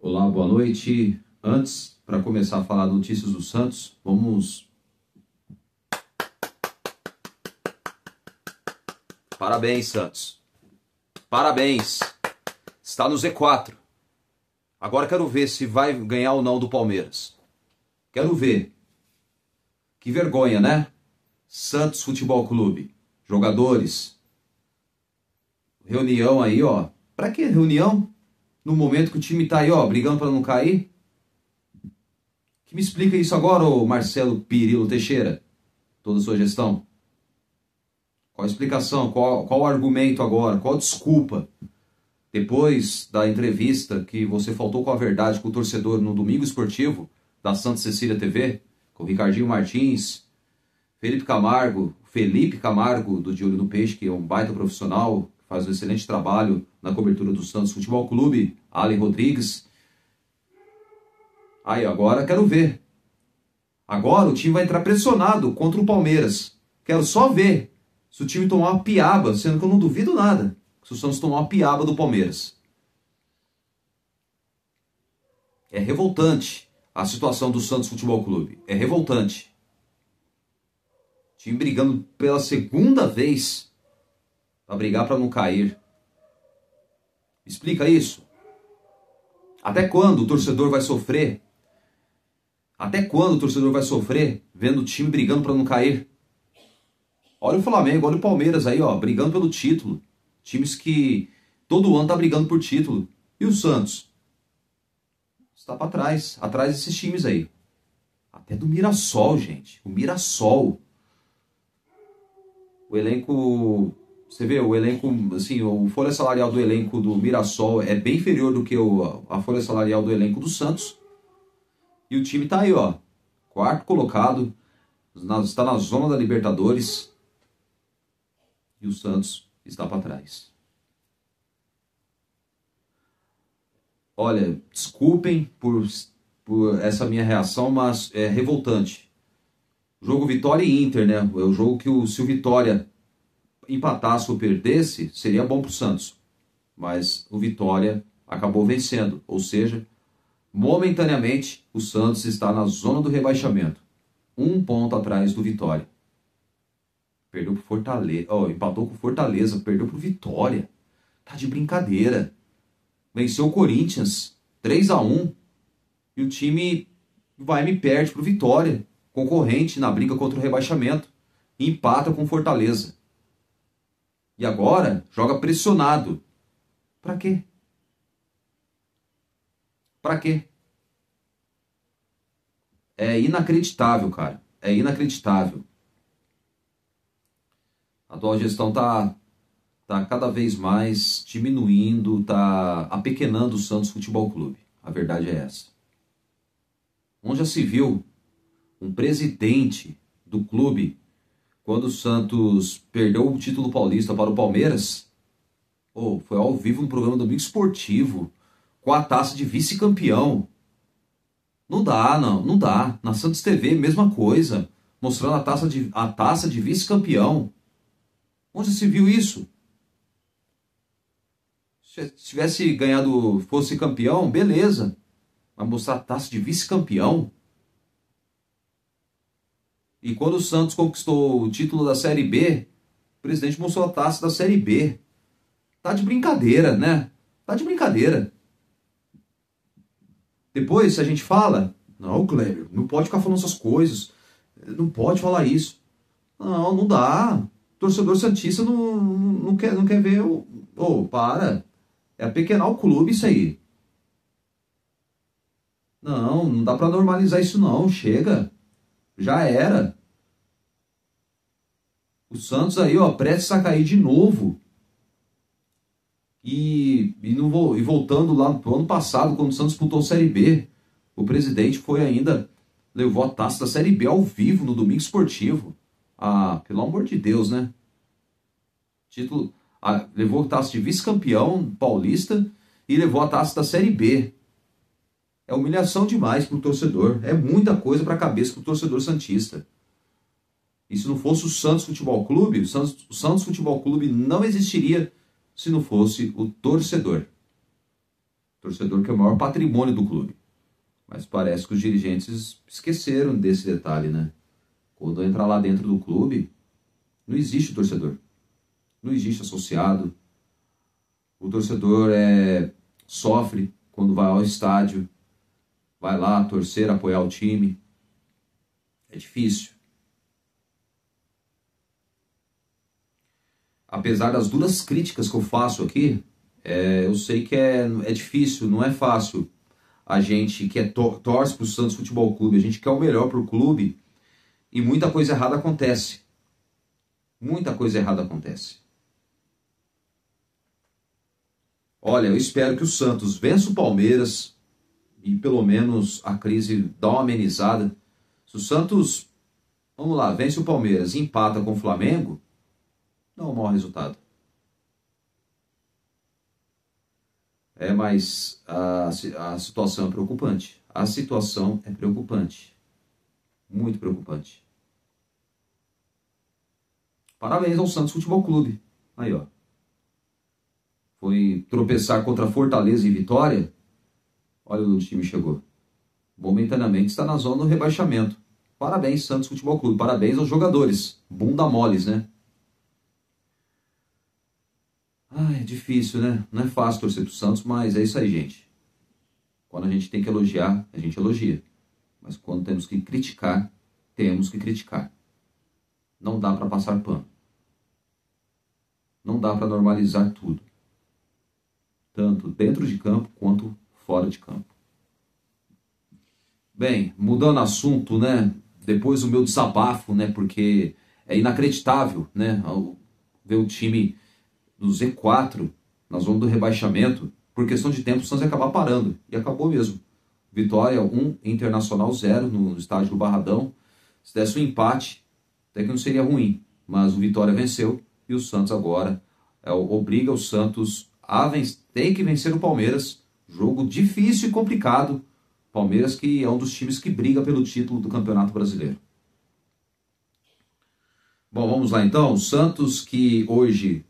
Olá, boa noite. Antes, para começar a falar notícias do Santos, vamos... Parabéns, Santos. Parabéns. Está no Z4. Agora quero ver se vai ganhar ou não do Palmeiras. Quero ver. Que vergonha, né? Santos Futebol Clube. Jogadores. Reunião aí, ó. Pra que reunião? No momento que o time tá aí, ó, brigando para não cair? Que me explica isso agora, ô Marcelo Pirilo Teixeira? Toda a sua gestão. Qual a explicação? Qual o argumento agora? Qual a desculpa? Depois da entrevista que você faltou com a verdade com o torcedor no Domingo Esportivo, da Santa Cecília TV, com o Ricardinho Martins, Felipe Camargo, do De Olho no Peixe, que é um baita profissional, faz um excelente trabalho na cobertura do Santos Futebol Clube, Allen Rodrigues. Aí, agora quero ver. Agora o time vai entrar pressionado contra o Palmeiras. Quero só ver se o time tomar uma piaba, sendo que eu não duvido nada se o Santos tomar uma piaba do Palmeiras. É revoltante a situação do Santos Futebol Clube. É revoltante. O time brigando pela segunda vez para brigar para não cair. Explica isso. Até quando o torcedor vai sofrer? Até quando o torcedor vai sofrer vendo o time brigando para não cair? Olha o Flamengo, olha o Palmeiras aí, ó, brigando pelo título. Times que todo ano tá brigando por título. E o Santos? Está para trás, atrás desses times aí. Até do Mirassol, gente. O Mirassol. O elenco... Você vê, o elenco, assim, o folha salarial do elenco do Mirassol é bem inferior do que a folha salarial do elenco do Santos. E o time tá aí, ó. Quarto colocado. Está na zona da Libertadores. E o Santos está para trás. Olha, desculpem por essa minha reação, mas é revoltante. O jogo Vitória e Inter, né? É o jogo que se o Vitória empatasse ou perdesse, seria bom para o Santos. Mas o Vitória acabou vencendo. Ou seja, momentaneamente, o Santos está na zona do rebaixamento. 1 ponto atrás do Vitória. Perdeu pro Fortaleza. Empatou com o Fortaleza. Perdeu pro Vitória. Tá de brincadeira. Venceu o Corinthians. 3-1. E o time vai e me perde pro Vitória. Concorrente na briga contra o rebaixamento. E empata com o Fortaleza. E agora joga pressionado. Pra quê? Pra quê? É inacreditável, cara. É inacreditável. A atual gestão tá cada vez mais diminuindo, tá apequenando o Santos Futebol Clube. A verdade é essa. Onde já se viu um presidente do clube, quando o Santos perdeu o título paulista para o Palmeiras, foi ao vivo no programa Domingo Esportivo, com a taça de vice-campeão. Não dá, não dá. Na Santos TV, mesma coisa, mostrando a taça de vice-campeão. Onde se viu isso? Se tivesse ganhado, fosse campeão, beleza. Vai mostrar a taça de vice-campeão. E quando o Santos conquistou o título da Série B, o presidente mostrou a taça da Série B. Tá de brincadeira, né? Tá de brincadeira. Depois, se a gente fala, não, Kleber, não pode ficar falando essas coisas. Não pode falar isso. Não dá. O torcedor santista não quer ver. Para. É apequenar o clube isso aí. Não dá pra normalizar isso não. Chega. Já era. O Santos aí, ó, prestes a cair de novo. E voltando lá pro ano passado, quando o Santos disputou a Série B, o presidente levou a taça da Série B ao vivo no Domingo Esportivo. Pelo amor de Deus, né? Levou a taça de vice-campeão paulista e levou a taça da Série B. É humilhação demais pro torcedor. É muita coisa pra cabeça pro torcedor santista. E se não fosse o Santos Futebol Clube, o Santos Futebol Clube não existiria se não fosse o torcedor. O Torcedor que é o maior patrimônio do clube. Mas parece que os dirigentes esqueceram desse detalhe, né? Quando entra lá dentro do clube, não existe torcedor. Não existe associado. O torcedor sofre quando vai ao estádio, vai lá torcer, apoiar o time. É difícil. Apesar das duras críticas que eu faço aqui, eu sei que é difícil, não é fácil. A gente que torce para o Santos Futebol Clube, a gente quer o melhor para o clube e muita coisa errada acontece. Muita coisa errada acontece. Olha, eu espero que o Santos vença o Palmeiras e pelo menos a crise dá uma amenizada. Se o Santos, vamos lá, vence o Palmeiras e empata com o Flamengo, não é um mau resultado. Mas a situação é preocupante. A situação é preocupante. Muito preocupante. Parabéns ao Santos Futebol Clube. Aí, ó. Foi tropeçar contra Fortaleza e Vitória. Olha onde o time chegou. Momentaneamente está na zona do rebaixamento. Parabéns, Santos Futebol Clube. Parabéns aos jogadores. Bunda moles, né? É difícil, né? Não é fácil torcer pro Santos, mas é isso aí, gente. Quando a gente tem que elogiar, a gente elogia. Mas quando temos que criticar, temos que criticar. Não dá para passar pano. Não dá para normalizar tudo. Tanto dentro de campo quanto fora de campo. Bem, mudando assunto, né? Depois o meu desabafo, né? Porque é inacreditável, né? Ver o time do Z4 na zona do rebaixamento. Por questão de tempo, o Santos ia acabar parando. E acabou mesmo. Vitória 1, Internacional 0 no estádio do Barradão. Se desse um empate, até que não seria ruim. Mas o Vitória venceu e o Santos agora obriga o Santos a tem que vencer o Palmeiras. Jogo difícil e complicado. Palmeiras que é um dos times que briga pelo título do Campeonato Brasileiro. Bom, vamos lá então. O Santos que hoje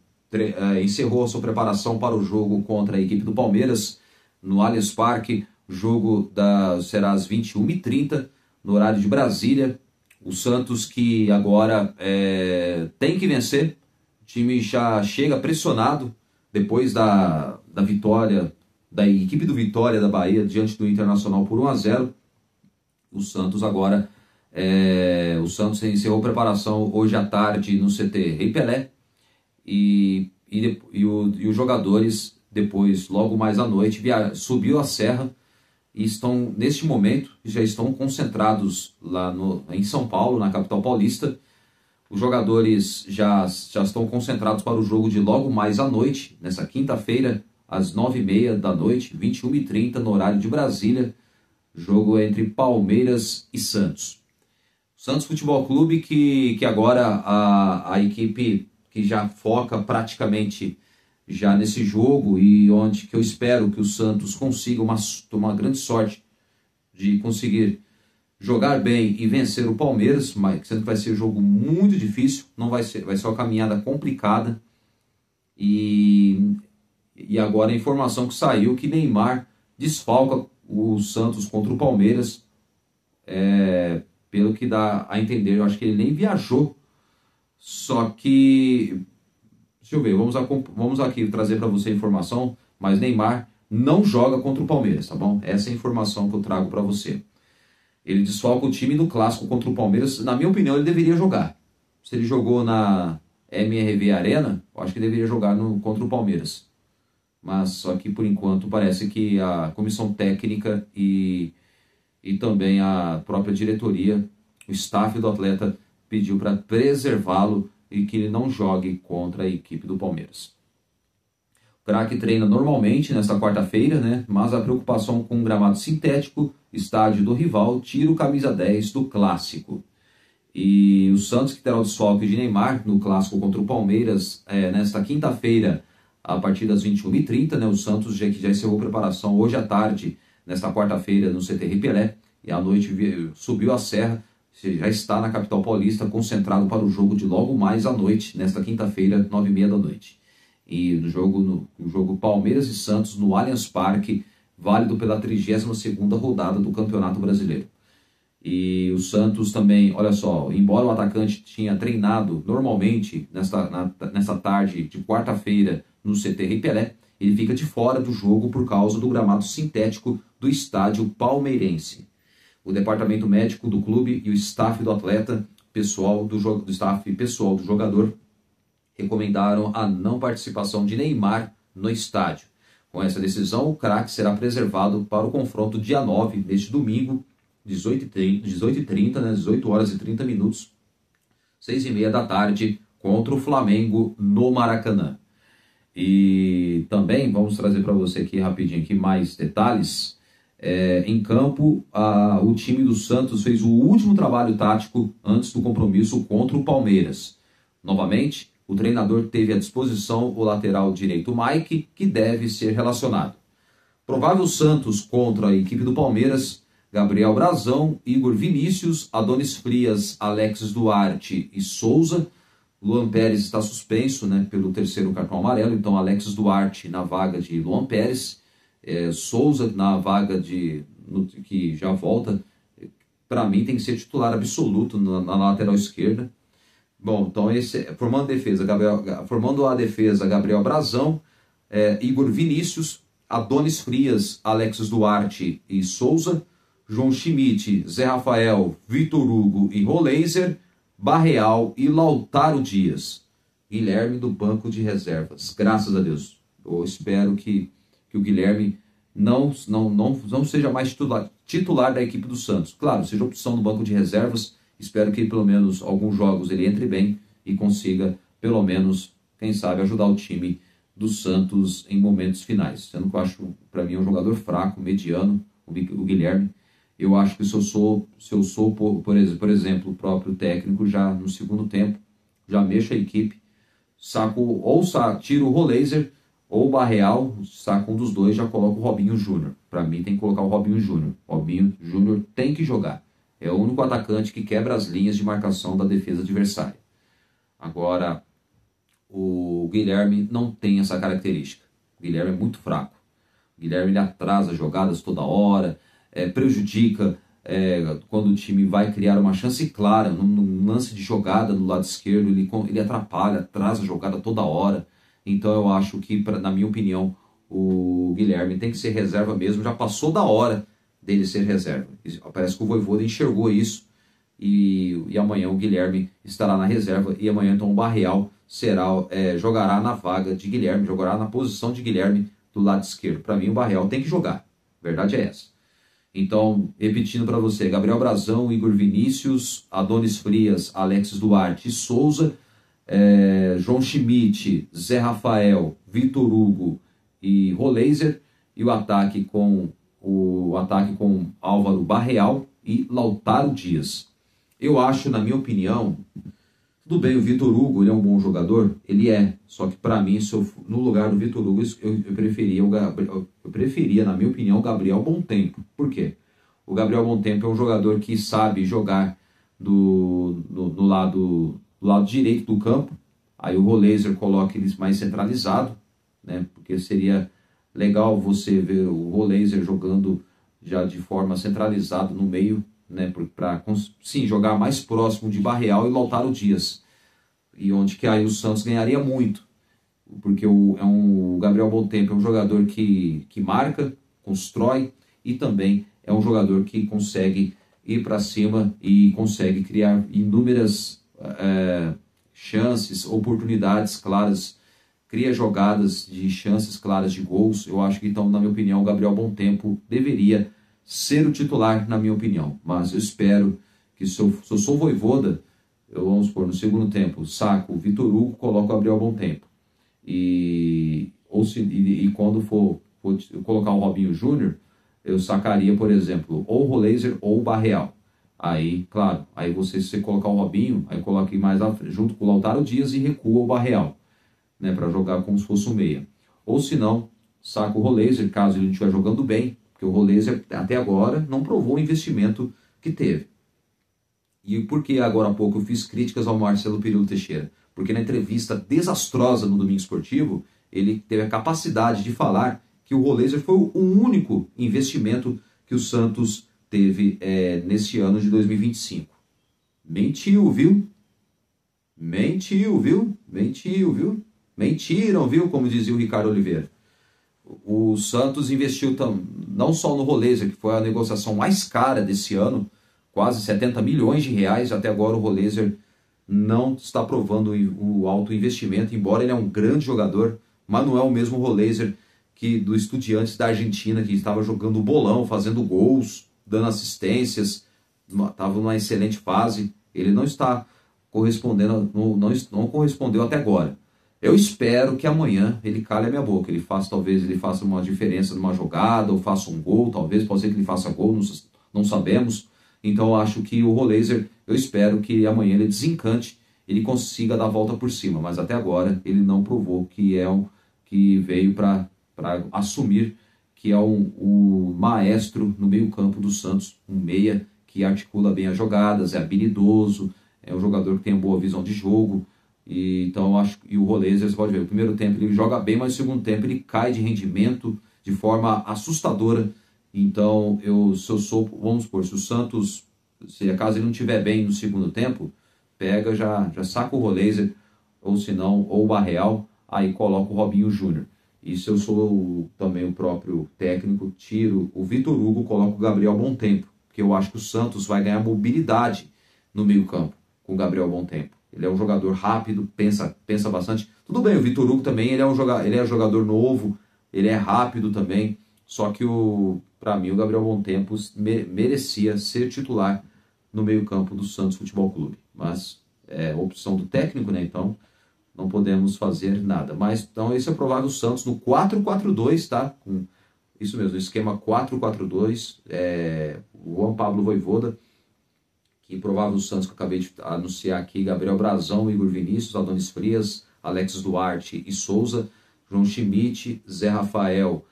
encerrou a sua preparação para o jogo contra a equipe do Palmeiras no Allianz Parque. O jogo será às 21h30 no horário de Brasília. O Santos que agora tem que vencer. O time já chega pressionado depois da vitória da equipe do Vitória da Bahia diante do Internacional por 1-0. O Santos agora o Santos encerrou a preparação hoje à tarde no CT Rei Pelé. E os jogadores depois, logo mais à noite, subiu a serra e estão, neste momento, já estão concentrados lá em São Paulo, na capital paulista. Os jogadores já estão concentrados para o jogo de logo mais à noite, nessa quinta-feira, às 9h30 da noite, 21h30, no horário de Brasília. Jogo entre Palmeiras e Santos. Santos Futebol Clube que agora a equipe que já foca praticamente já nesse jogo e onde que eu espero que o Santos consiga uma grande sorte de conseguir jogar bem e vencer o Palmeiras, mas sendo que vai ser um jogo muito difícil, vai ser uma caminhada complicada. E agora a informação que saiu que Neymar desfalca o Santos contra o Palmeiras, pelo que dá a entender, eu acho que ele nem viajou. Só que, deixa eu ver, vamos aqui trazer para você a informação, mas Neymar não joga contra o Palmeiras, tá bom? Essa é a informação que eu trago para você. Ele desfalca o time no clássico contra o Palmeiras. Na minha opinião, ele deveria jogar. Se ele jogou na MRV Arena, eu acho que deveria jogar contra o Palmeiras. Mas só que, por enquanto, parece que a comissão técnica e também a própria diretoria, o staff do atleta, pediu para preservá-lo e que ele não jogue contra a equipe do Palmeiras. O craque treina normalmente nesta quarta-feira, né? Mas a preocupação com o gramado sintético, estádio do rival, tira o camisa 10 do clássico. E o Santos, que terá o desfalque de Neymar no clássico contra o Palmeiras nesta quinta-feira, a partir das 21h30, né? O Santos que já encerrou a preparação hoje à tarde, nesta quarta-feira, no CT Rei Pelé, e à noite subiu a serra, já está na capital paulista, concentrado para o jogo de logo mais à noite, nesta quinta-feira, 9h30 da noite. E no jogo Palmeiras e Santos, no Allianz Parque, válido pela 32ª rodada do Campeonato Brasileiro. E o Santos também, olha só, embora o atacante tinha treinado normalmente nesta tarde de quarta-feira no CT Rei Pelé, ele fica de fora do jogo por causa do gramado sintético do estádio palmeirense. O departamento médico do clube e o staff do atleta, staff pessoal do jogador, recomendaram a não participação de Neymar no estádio. Com essa decisão, o craque será preservado para o confronto dia 9, neste domingo, 18 horas e 30 minutos, 6h30 da tarde, contra o Flamengo no Maracanã. E também vamos trazer para você aqui rapidinho aqui mais detalhes. Em campo, o time do Santos fez o último trabalho tático antes do compromisso contra o Palmeiras. Novamente, o treinador teve à disposição o lateral direito Mike, que deve ser relacionado. Provável Santos contra a equipe do Palmeiras: Gabriel Brazão, Igor Vinícius, Adonis Frias, Alexis Duarte e Souza. Luan Pérez está suspenso, né, pelo 3º cartão amarelo, então Alexis Duarte na vaga de Luan Pérez, Souza na vaga que já volta. Para mim tem que ser titular absoluto na lateral esquerda. Bom, então formando a defesa, Gabriel Brazão, Igor Vinícius, Adonis Frias, Alexis Duarte e Souza, João Schmidt, Zé Rafael, Vitor Hugo e Roleiser, Barreal e Lautaro Dias. Guilherme do banco de reservas. Graças a Deus. Eu espero que o Guilherme não seja mais titular da equipe do Santos. Claro, seja opção no banco de reservas. Espero que pelo menos alguns jogos ele entre bem e consiga, pelo menos, quem sabe, ajudar o time do Santos em momentos finais. Sendo que eu acho, para mim, um jogador fraco, mediano, o Guilherme. Eu acho que se eu sou por exemplo, o próprio técnico, já no segundo tempo, já mexo a equipe, tiro o Roleiser ou o Barreal, saco um dos dois, já coloco o Robinho Júnior. Para mim tem que colocar o Robinho Júnior. Robinho Júnior tem que jogar. É o único atacante que quebra as linhas de marcação da defesa adversária. Agora, o Guilherme não tem essa característica. O Guilherme é muito fraco. O Guilherme ele atrasa jogadas toda hora, prejudica quando o time vai criar uma chance clara, num lance de jogada no lado esquerdo, ele atrapalha, atrasa a jogada toda hora. Então eu acho que, na minha opinião, o Guilherme tem que ser reserva mesmo, já passou da hora dele ser reserva. Parece que o Vojvoda enxergou isso e amanhã o Guilherme estará na reserva e amanhã então o Barreal jogará na vaga de Guilherme, jogará na posição de Guilherme do lado esquerdo. Para mim o Barreal tem que jogar, a verdade é essa. Então, repetindo para você: Gabriel Brazão, Igor Vinícius, Adonis Frias, Alexis Duarte e Souza, João Schmidt, Zé Rafael, Vitor Hugo e Roleiser, e o ataque com Álvaro Barreal e Lautaro Dias. Eu acho, na minha opinião, tudo bem, o Vitor Hugo ele é um bom jogador, ele só que para mim, no lugar do Vitor Hugo, eu preferia, na minha opinião, o Gabriel Bontempo. Por quê? O Gabriel Bontempo é um jogador que sabe jogar no lado direito do campo. Aí o Roleiser coloca ele mais centralizado, né? Porque seria legal você ver o Roleiser jogando já de forma centralizada no meio, né? Para sim, jogar mais próximo de Barreal e Lautaro Dias. E onde que aí o Santos ganharia muito. Porque o Gabriel Bontempo é um jogador que marca, constrói e também é um jogador que consegue ir para cima e consegue criar inúmeras chances, oportunidades claras, cria jogadas de chances claras de gols. Eu acho que, então, na minha opinião, o Gabriel Bontempo deveria ser o titular, na minha opinião. Mas eu espero que, se eu sou Vojvoda, vamos supor, no segundo tempo, saco o Vitor Hugo, coloco o Gabriel Bontempo. E quando for colocar o Robinho Júnior, eu sacaria, por exemplo, ou o Roleiser ou o Barreal. Aí, claro, se você colocar o Robinho, aí coloque mais junto com o Lautaro Dias e recua o Barreal, né, para jogar como se fosse um meia. Ou se não, saca o Roleiser, caso ele estiver jogando bem, porque o Roleiser até agora não provou o investimento que teve. E por que agora há pouco eu fiz críticas ao Marcelo Perillo Teixeira? Porque na entrevista desastrosa no Domingo Esportivo, ele teve a capacidade de falar que o Rolaser foi o único investimento que o Santos teve nesse ano de 2025. Mentiu, viu? Mentiu, viu? Mentiu, viu? Mentiram, viu? Como dizia o Ricardo Oliveira. O Santos investiu não só no Rolaser, que foi a negociação mais cara desse ano, quase 70 milhões de reais. Até agora o Rolaser não está provando o alto investimento, embora ele é um grande jogador, mas não é o mesmo Rolaser que do Estudiantes da Argentina, que estava jogando bolão, fazendo gols, dando assistências, estava numa excelente fase. Ele não está correspondendo, não correspondeu até agora. Eu espero que amanhã ele cale a minha boca. Talvez ele faça uma diferença numa jogada, ou faça um gol, talvez, pode ser que ele faça gol, não sabemos. Então eu acho que o Rolaser, eu espero que amanhã ele desencante, ele consiga dar a volta por cima. Mas até agora ele não provou que veio para assumir que é o maestro no meio campo do Santos, um meia que articula bem as jogadas, é habilidoso, é um jogador que tem uma boa visão de jogo. Então eu acho que o Rolaser, você pode ver, o primeiro tempo ele joga bem, mas no segundo tempo ele cai de rendimento de forma assustadora. Então vamos supor, se o Santos, se acaso ele não estiver bem no segundo tempo, pega, já saca o Rolaser, ou se não, ou o Barreal, aí coloca o Robinho Júnior. E se eu sou também o próprio técnico, tiro o Vitor Hugo, coloco o Gabriel Bom Tempo, porque eu acho que o Santos vai ganhar mobilidade no meio campo com o Gabriel Bom Tempo. Ele é um jogador rápido, pensa bastante. Tudo bem, o Vitor Hugo também, ele é jogador novo, ele é rápido também. Só que, para mim, o Gabriel Bom Tempo merecia ser titular no meio-campo do Santos Futebol Clube. Mas é opção do técnico, né? Então, não podemos fazer nada. Mas, então, esse é o provável Santos no 4-4-2, tá? Isso mesmo, esquema 4-4-2. O Juan Pablo Vojvoda, que provável Santos que eu acabei de anunciar aqui: Gabriel Brazão, Igor Vinícius, Adonis Frias, Alex Duarte e Souza, João Schmidt, Zé Rafael,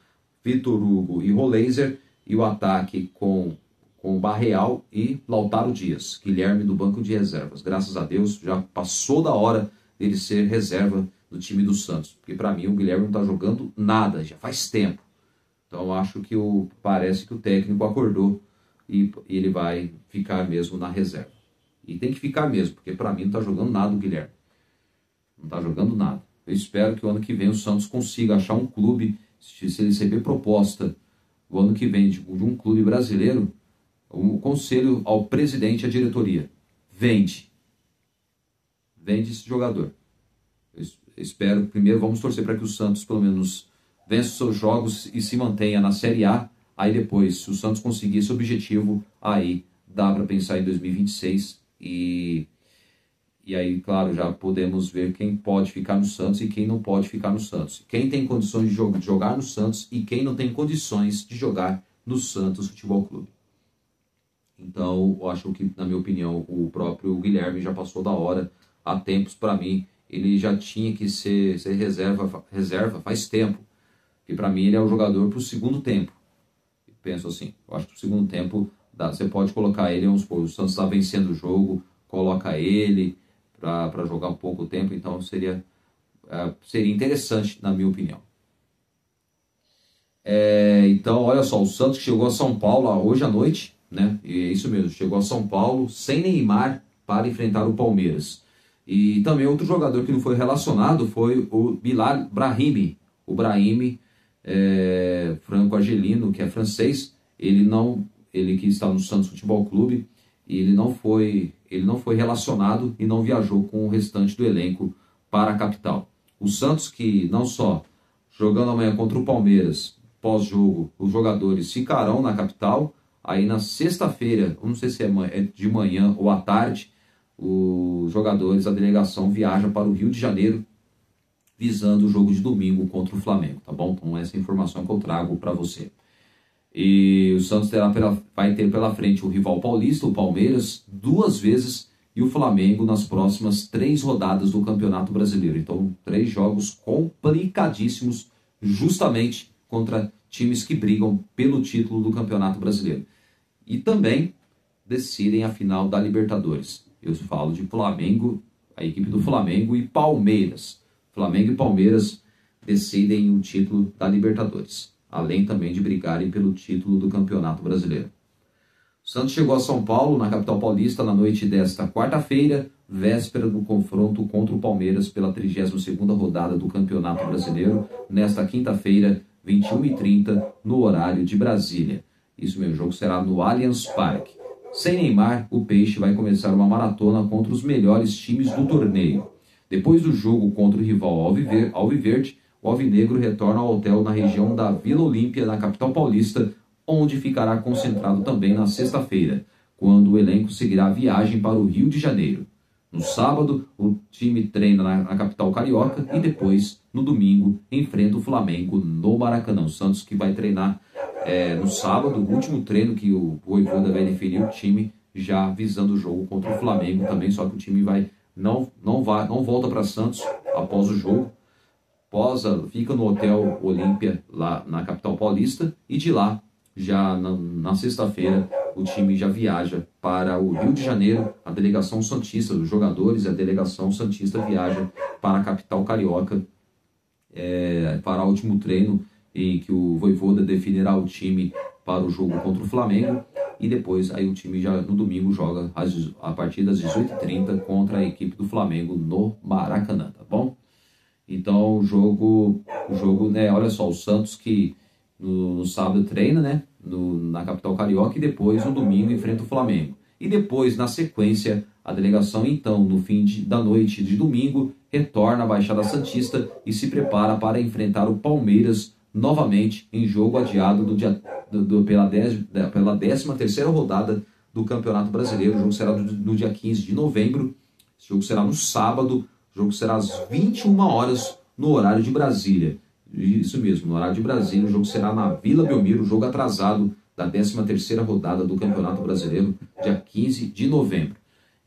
Vitor Hugo e Rolaser, e o ataque com Barreal e Lautaro Dias, Guilherme do banco de reservas. Graças a Deus, já passou da hora dele ser reserva do time do Santos, porque para mim o Guilherme não está jogando nada, já faz tempo. Então acho que parece que o técnico acordou e ele vai ficar mesmo na reserva. E tem que ficar mesmo, porque para mim não está jogando nada o Guilherme. Não está jogando nada. Eu espero que o ano que vem o Santos consiga achar um clube, se ele receber proposta o ano que vem de um clube brasileiro, o conselho ao presidente e à diretoria: vende esse jogador. Eu espero, primeiro vamos torcer para que o Santos pelo menos vença os seus jogos e se mantenha na Série A. Aí depois, se o Santos conseguir esse objetivo, aí dá para pensar em 2026 e aí, claro, já podemos ver quem pode ficar no Santos e quem não pode ficar no Santos. Quem tem condições de jogar no Santos e quem não tem condições de jogar no Santos Futebol Clube. Então, eu acho que, na minha opinião, o próprio Guilherme já passou da hora. Há tempos, para mim, ele já tinha que ser reserva faz tempo. E para mim ele é o jogador para o segundo tempo. Penso assim, eu acho que o segundo tempo você pode colocar ele, o Santos está vencendo o jogo, coloca ele para jogar um pouco tempo, então seria interessante, na minha opinião. Então, olha só, o Santos chegou a São Paulo hoje à noite, né? E é isso mesmo, chegou a São Paulo sem Neymar para enfrentar o Palmeiras. E também outro jogador que não foi relacionado foi o Bilal Brahimi. O Brahimi, franco-argelino, que é francês, ele que está no Santos Futebol Clube, e ele não foi relacionado e não viajou com o restante do elenco para a capital. O Santos, que não só jogando amanhã contra o Palmeiras, pós-jogo, os jogadores ficarão na capital, aí na sexta-feira, não sei se é de manhã ou à tarde, os jogadores, a delegação viaja para o Rio de Janeiro, visando o jogo de domingo contra o Flamengo, tá bom? Então essa é a informação que eu trago para você. E o Santos vai ter pela frente o rival paulista, o Palmeiras, 2 vezes, e o Flamengo nas próximas 3 rodadas do Campeonato Brasileiro. Então 3 jogos complicadíssimos, justamente contra times que brigam pelo título do Campeonato Brasileiro. E também decidem a final da Libertadores. Eu falo de Flamengo, a equipe do Flamengo e Palmeiras. Flamengo e Palmeiras decidem o título da Libertadores. além também de brigarem pelo título do Campeonato Brasileiro. O Santos chegou a São Paulo, na capital paulista, na noite desta quarta-feira, véspera do confronto contra o Palmeiras pela 32ª rodada do Campeonato Brasileiro, nesta quinta-feira, 21h30, no horário de Brasília. Isso mesmo, o jogo será no Allianz Parque. Sem Neymar, o Peixe vai começar uma maratona contra os melhores times do torneio. Depois do jogo contra o rival Alviverde, o Alvinegro retorna ao hotel na região da Vila Olímpia, na capital paulista, onde ficará concentrado também na sexta-feira, quando o elenco seguirá a viagem para o Rio de Janeiro. No sábado, o time treina na capital carioca e depois, no domingo, enfrenta o Flamengo no Maracanã. O Santos que vai treinar no sábado, o último treino que o Vojvoda vai definir o time, já visando o jogo contra o Flamengo também, só que o time não volta para Santos após o jogo, fica no Hotel Olímpia, lá na capital paulista, e de lá, já na sexta-feira, o time já viaja para o Rio de Janeiro. A delegação santista, os jogadores e a delegação santista viaja para a capital carioca para o último treino, em que o Vojvoda definirá o time para o jogo contra o Flamengo, e depois aí o time já no domingo joga a partir das 18h30 contra a equipe do Flamengo no Maracanã, tá bom? Então o jogo, né, olha só, o Santos que no sábado treina, né, na capital carioca, e depois no domingo enfrenta o Flamengo. E depois, na sequência, a delegação então, no fim da noite de domingo, retorna à Baixada Santista e se prepara para enfrentar o Palmeiras novamente em jogo adiado pela 13ª rodada do Campeonato Brasileiro. O jogo será no dia 15 de novembro, esse jogo será no sábado, o jogo será às 21 horas no horário de Brasília. Isso mesmo, no horário de Brasília, o jogo será na Vila Belmiro, o jogo atrasado da 13ª rodada do Campeonato Brasileiro, dia 15 de novembro.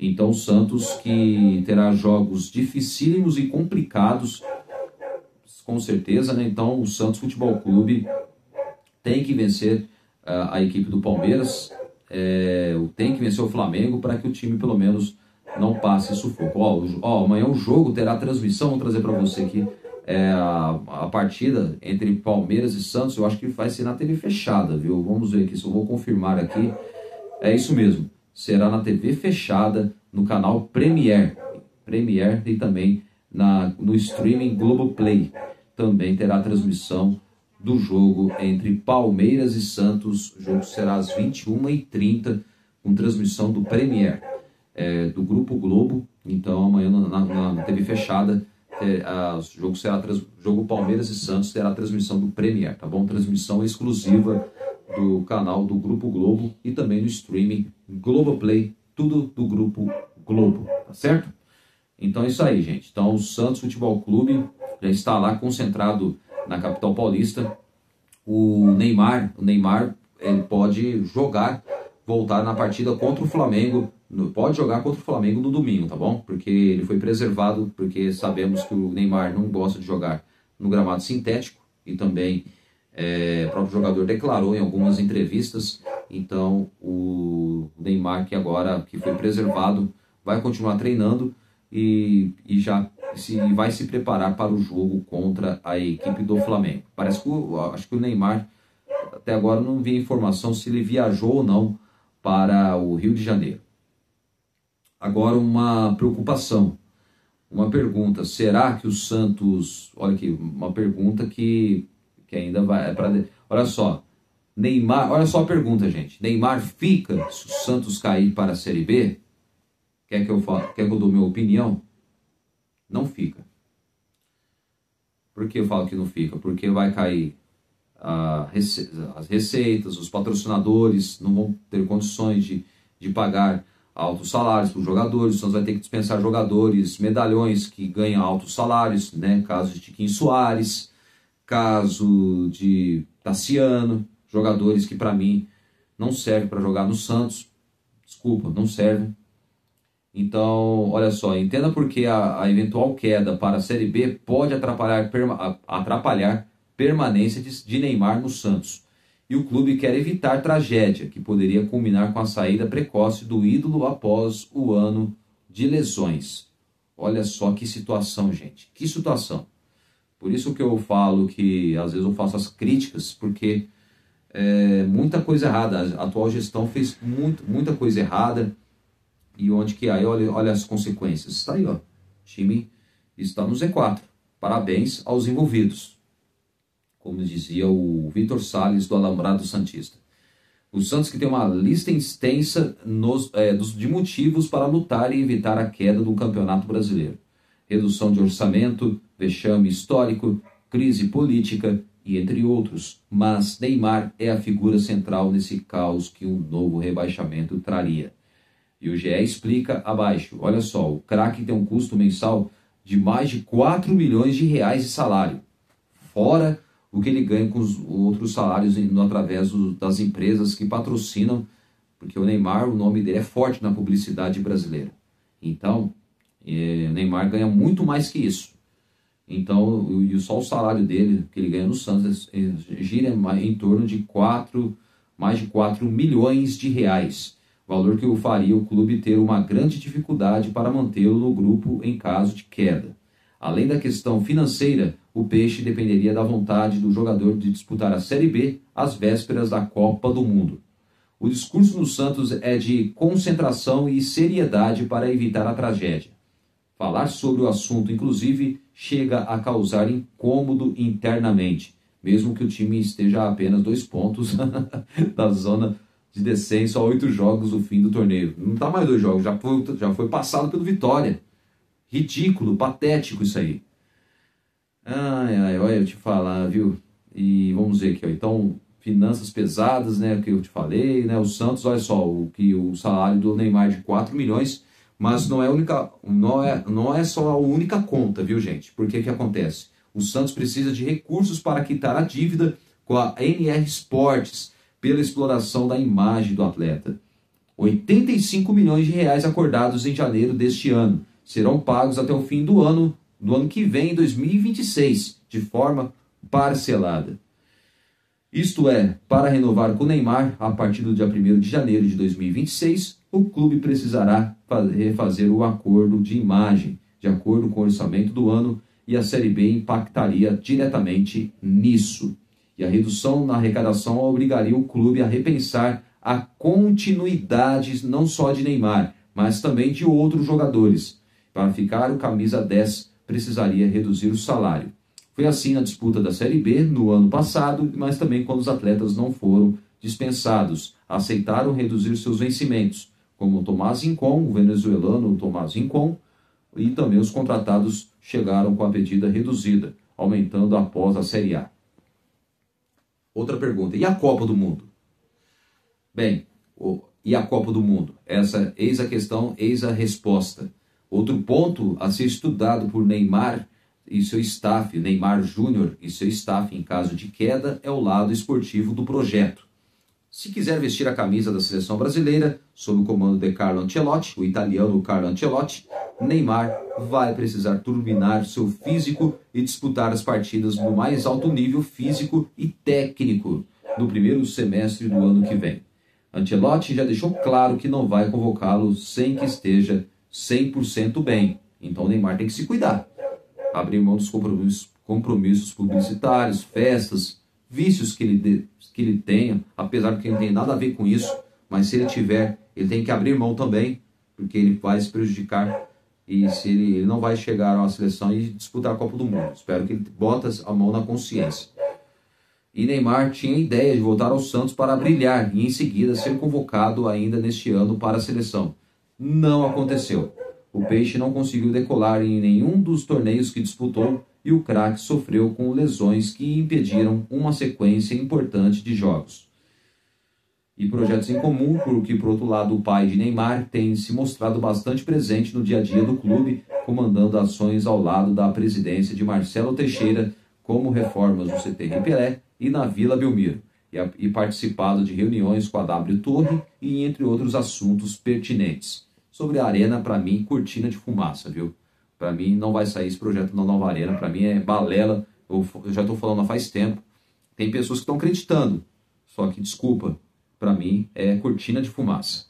Então o Santos, que terá jogos dificílimos e complicados, com certeza, né? Então o Santos Futebol Clube tem que vencer a equipe do Palmeiras, tem que vencer o Flamengo para que o time pelo menos não passe sufoco. Amanhã o jogo terá transmissão, vou trazer para você aqui a partida entre Palmeiras e Santos. Eu acho que vai ser na TV fechada, viu? Vamos ver aqui se eu vou confirmar aqui. É isso mesmo, será na TV fechada, no canal Premier e também no streaming Globoplay. Também terá transmissão do jogo entre Palmeiras e Santos. O jogo será às 21h30, com transmissão do Premier, do Grupo Globo. Então amanhã na TV fechada, jogo Palmeiras e Santos terá transmissão do Premier, tá bom? Transmissão exclusiva do canal do Grupo Globo e também no streaming Globoplay, tudo do Grupo Globo, tá certo? Então é isso aí, gente. Então o Santos Futebol Clube já está lá concentrado na capital paulista. O Neymar ele pode voltar na partida contra o Flamengo, pode jogar contra o Flamengo no domingo, tá bom? Porque ele foi preservado, porque sabemos que o Neymar não gosta de jogar no gramado sintético, e também o próprio jogador declarou em algumas entrevistas. Então o Neymar, que foi preservado, vai continuar treinando e já vai se preparar para o jogo contra a equipe do Flamengo. Acho que o Neymar, até agora não vi informação se ele viajou ou não para o Rio de Janeiro. Agora uma preocupação, uma pergunta: será que o Santos... Olha aqui, uma pergunta que ainda vai... olha só, Neymar... Olha só a pergunta, gente. Neymar fica se o Santos cair para a Série B? Quer que eu dou minha opinião? Não fica. Por que eu falo que não fica? Porque vai cair as receitas, os patrocinadores não vão ter condições de pagar altos salários para os jogadores. O Santos vai ter que dispensar jogadores, medalhões que ganham altos salários, né? Caso de Tiquinho Soares, caso de Tassiano, jogadores que para mim não servem para jogar no Santos. Desculpa, não servem. Então, olha só, entenda porque a eventual queda para a Série B pode atrapalhar permanência de Neymar no Santos. E o clube quer evitar tragédia, que poderia culminar com a saída precoce do ídolo após o ano de lesões. Olha só que situação, gente. Que situação. Por isso que eu falo que às vezes eu faço as críticas, porque muita coisa errada. A atual gestão fez muita coisa errada. E onde que aí, olha as consequências. Está aí, ó. O time está no Z4. Parabéns aos envolvidos. Como dizia o Vitor Salles do Alambrado Santista. O Santos que tem uma lista extensa de motivos para lutar e evitar a queda do Campeonato Brasileiro. Redução de orçamento, vexame histórico, crise política e entre outros. Mas Neymar é a figura central nesse caos que um novo rebaixamento traria. E o GE explica abaixo. Olha só, o craque tem um custo mensal de mais de 4 milhões de reais de salário. Fora o que ele ganha com os outros salários através das empresas que patrocinam, porque o Neymar, o nome dele é forte na publicidade brasileira. Então, o Neymar ganha muito mais que isso. Então, só o salário dele, que ele ganha no Santos, gira em torno de mais de 4 milhões de reais. Valor que faria o clube ter uma grande dificuldade para mantê-lo no grupo em caso de queda. Além da questão financeira, o Peixe dependeria da vontade do jogador de disputar a Série B às vésperas da Copa do Mundo. O discurso no Santos é de concentração e seriedade para evitar a tragédia. Falar sobre o assunto, inclusive, chega a causar incômodo internamente, mesmo que o time esteja a apenas 2 pontos da zona de descenso a 8 jogos do fim do torneio. Não está mais 2 jogos, já foi passado pelo Vitória. Ridículo, patético isso aí. Olha eu te falar, viu? E vamos ver aqui, ó. Então, finanças pesadas, né, que eu te falei, né? O Santos, olha só, o salário do Neymar de 4 milhões, mas não é só a única conta, viu, gente? Porque que acontece? O Santos precisa de recursos para quitar a dívida com a NR Sports pela exploração da imagem do atleta. 85 milhões de reais acordados em janeiro deste ano serão pagos até o fim do ano que vem, 2026, de forma parcelada. Isto é, para renovar com o Neymar, a partir do dia 1º de janeiro de 2026, o clube precisará refazer o acordo de imagem, de acordo com o orçamento do ano, e a Série B impactaria diretamente nisso. E a redução na arrecadação obrigaria o clube a repensar a continuidade não só de Neymar, mas também de outros jogadores. Para ficar o camisa 10, precisaria reduzir o salário. Foi assim na disputa da Série B no ano passado, mas também quando os atletas não foram dispensados, aceitaram reduzir seus vencimentos, como o Tomás Rincon, o venezuelano Tomás Rincon, e também os contratados chegaram com a pedida reduzida, aumentando após a Série A. Outra pergunta, e a Copa do Mundo? Bem, e a Copa do Mundo? Eis a questão, eis a resposta. Outro ponto a ser estudado por Neymar e seu staff, Neymar Júnior e seu staff em caso de queda, é o lado esportivo do projeto. Se quiser vestir a camisa da seleção brasileira, sob o comando de Carlo Ancelotti, o italiano Carlo Ancelotti, Neymar vai precisar turbinar seu físico e disputar as partidas no mais alto nível físico e técnico no primeiro semestre do ano que vem. Ancelotti já deixou claro que não vai convocá-lo sem que esteja 100% bem. Então o Neymar tem que se cuidar. Abrir mão dos compromissos publicitários, festas, vícios que ele tenha, apesar de que ele não tem nada a ver com isso, mas se ele tiver, ele tem que abrir mão também, porque ele vai se prejudicar e se ele não vai chegar à seleção e disputar a Copa do Mundo. Espero que ele bota a mão na consciência. E Neymar tinha a ideia de voltar ao Santos para brilhar e em seguida ser convocado ainda neste ano para a seleção. Não aconteceu. O Peixe não conseguiu decolar em nenhum dos torneios que disputou e o craque sofreu com lesões que impediram uma sequência importante de jogos. E projetos em comum, porque por outro lado o pai de Neymar tem se mostrado bastante presente no dia a dia do clube, comandando ações ao lado da presidência de Marcelo Teixeira, como reformas no CT Pelé e na Vila Belmiro, e participado de reuniões com a W Torre e entre outros assuntos pertinentes. Sobre a Arena, para mim, cortina de fumaça, viu? Para mim, não vai sair esse projeto na nova Arena. Para mim, é balela. Eu já estou falando há faz tempo. Tem pessoas que estão acreditando. Só que, desculpa, para mim, é cortina de fumaça.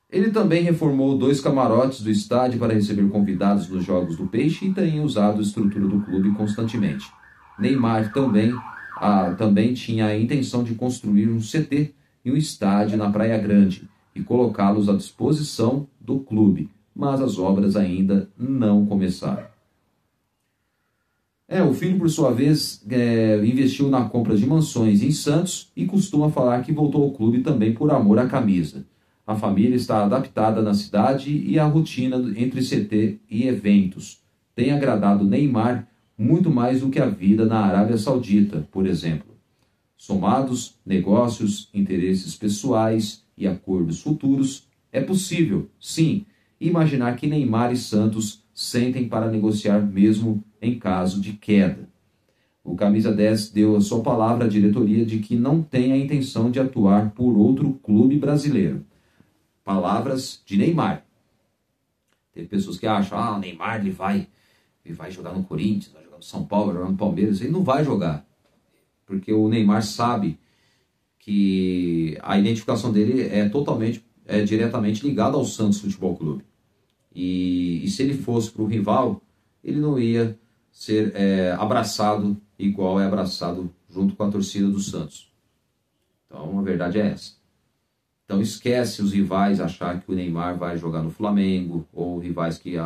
Ele também reformou 2 camarotes do estádio para receber convidados nos Jogos do Peixe e tem usado a estrutura do clube constantemente. Neymar também tinha a intenção de construir um CT e um estádio na Praia Grande e colocá-los à disposição do clube, mas as obras ainda não começaram. O filho, por sua vez, investiu na compra de mansões em Santos e costuma falar que voltou ao clube também por amor à camisa. A família está adaptada na cidade e a rotina entre CT e eventos tem agradado Neymar muito mais do que a vida na Arábia Saudita, por exemplo. Somados negócios, interesses pessoais e acordos futuros, é possível, sim, imaginar que Neymar e Santos sentem para negociar mesmo em caso de queda. O Camisa 10 deu a sua palavra à diretoria de que não tem a intenção de atuar por outro clube brasileiro. Palavras de Neymar. Tem pessoas que acham, o Neymar ele vai jogar no Corinthians, vai jogar no São Paulo, vai jogar no Palmeiras. Ele não vai jogar, porque o Neymar sabe que a identificação dele é diretamente ligada ao Santos Futebol Clube. E se ele fosse para o rival, ele não ia ser abraçado igual é abraçado junto com a torcida do Santos. Então a verdade é essa. Então esquece os rivais achar que o Neymar vai jogar no Flamengo, ou rivais que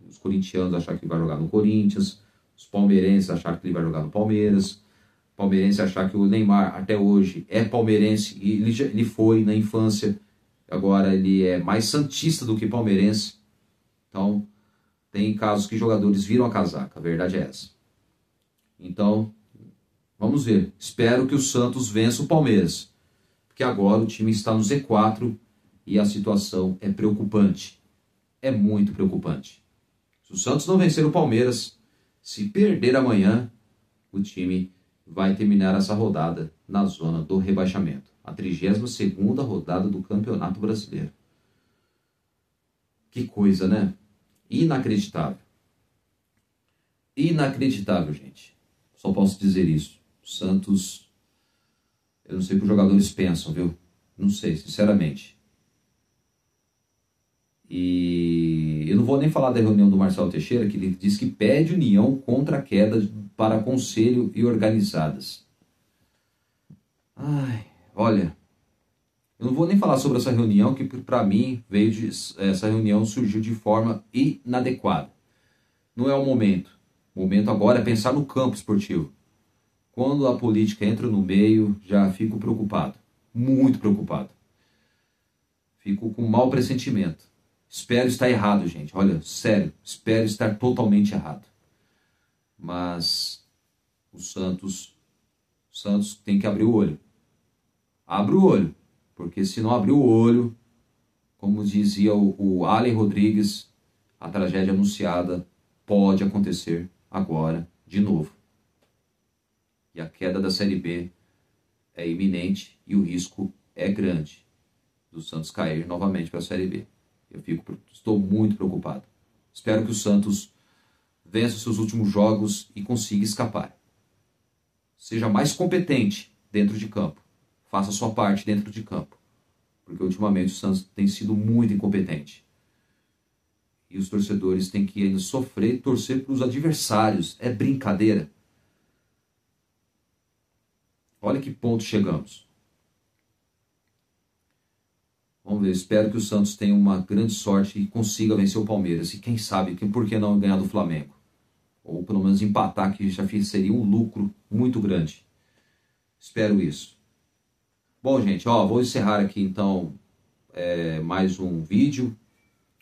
os corintianos achar que ele vai jogar no Corinthians, os palmeirenses achar que ele vai jogar no Palmeiras, palmeirense achar que o Neymar até hoje é palmeirense e ele foi na infância, agora ele é mais santista do que palmeirense. Então tem casos que jogadores viram a casaca, a verdade é essa. Então vamos ver, espero que o Santos vença o Palmeiras, porque agora o time está no Z4 e a situação é preocupante, é muito preocupante. Se o Santos não vencer o Palmeiras, se perder amanhã, o time vai terminar essa rodada na zona do rebaixamento. A 32ª rodada do Campeonato Brasileiro. Que coisa, né? Inacreditável. Inacreditável, gente. Só posso dizer isso. O Santos, eu não sei o que os jogadores pensam, viu? Não sei, sinceramente. E eu não vou nem falar da reunião do Marcelo Teixeira, que ele diz que pede união contra a queda para conselho e organizadas. Olha, eu não vou nem falar sobre essa reunião, que para mim essa reunião surgiu de forma inadequada. Não é o momento. O momento agora é pensar no campo esportivo. Quando a política entra no meio, já fico preocupado. Muito preocupado. Fico com mau pressentimento. Espero estar errado, gente. Olha, sério, espero estar totalmente errado. Mas o Santos tem que abrir o olho. Abre o olho, porque se não abrir o olho, como dizia o Allen Rodrigues, a tragédia anunciada pode acontecer agora de novo. E a queda da Série B é iminente e o risco é grande do Santos cair novamente para a Série B. Estou muito preocupado. Espero que o Santos vença os seus últimos jogos e consiga escapar. Seja mais competente dentro de campo. Faça a sua parte dentro de campo. Porque ultimamente o Santos tem sido muito incompetente. E os torcedores têm que ainda sofrer e torcer para os adversários. É brincadeira. Olha que ponto chegamos. Vamos ver, espero que o Santos tenha uma grande sorte e consiga vencer o Palmeiras. E quem sabe, por que não ganhar do Flamengo? Ou pelo menos empatar, que já seria um lucro muito grande. Espero isso. Bom, gente, vou encerrar aqui então mais um vídeo.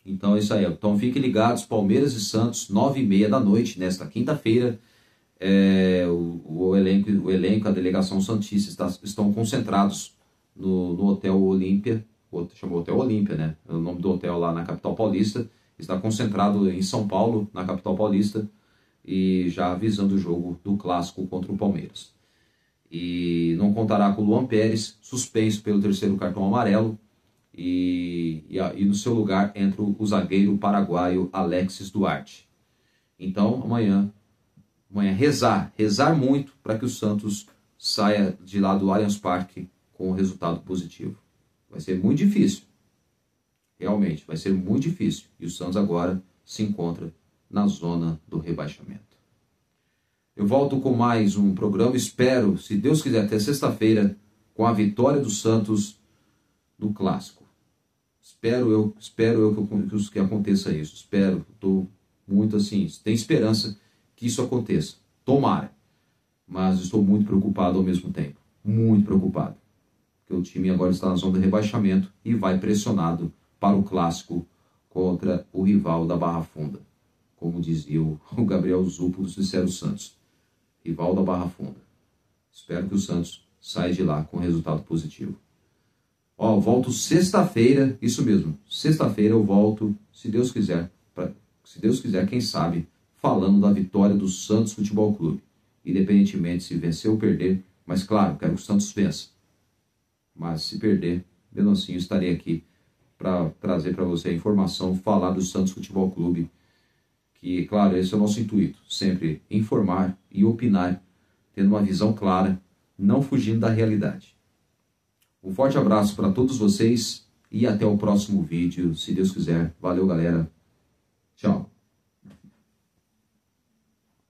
Então é isso aí. Então fiquem ligados, Palmeiras e Santos, 9h30 da noite, nesta quinta-feira. O elenco, a delegação santista estão concentrados no Hotel Olímpia. Chamou Hotel Olímpia, né? É o nome do hotel lá na capital paulista. Está concentrado em São Paulo, na capital paulista, e já avisando o jogo do clássico contra o Palmeiras. E não contará com o Luan Pérez, suspenso pelo 3º cartão amarelo, e no seu lugar entra o zagueiro paraguaio Alexis Duarte. Então amanhã rezar muito para que o Santos saia de lá do Allianz Parque com um resultado positivo. Vai ser muito difícil. Realmente, vai ser muito difícil. E o Santos agora se encontra na zona do rebaixamento. Eu volto com mais um programa. Espero, se Deus quiser, até sexta-feira, com a vitória do Santos no Clássico. Espero eu que aconteça isso. Espero, estou muito assim, tem esperança que isso aconteça. Tomara. Mas estou muito preocupado ao mesmo tempo. Muito preocupado. Porque o time agora está na zona de rebaixamento e vai pressionado para o Clássico contra o rival da Barra Funda. Como dizia o Gabriel Zupo do Sincero Santos. Rival da Barra Funda. Espero que o Santos saia de lá com resultado positivo. Volto sexta-feira, isso mesmo, sexta-feira eu volto, se Deus quiser, quem sabe, falando da vitória do Santos Futebol Clube. Independentemente se vencer ou perder, mas claro, quero que o Santos vença. Mas se perder, mesmo assim eu estarei aqui para trazer para você a informação, falar do Santos Futebol Clube, que, claro, esse é o nosso intuito, sempre informar e opinar, tendo uma visão clara, não fugindo da realidade. Um forte abraço para todos vocês e até o próximo vídeo, se Deus quiser. Valeu, galera.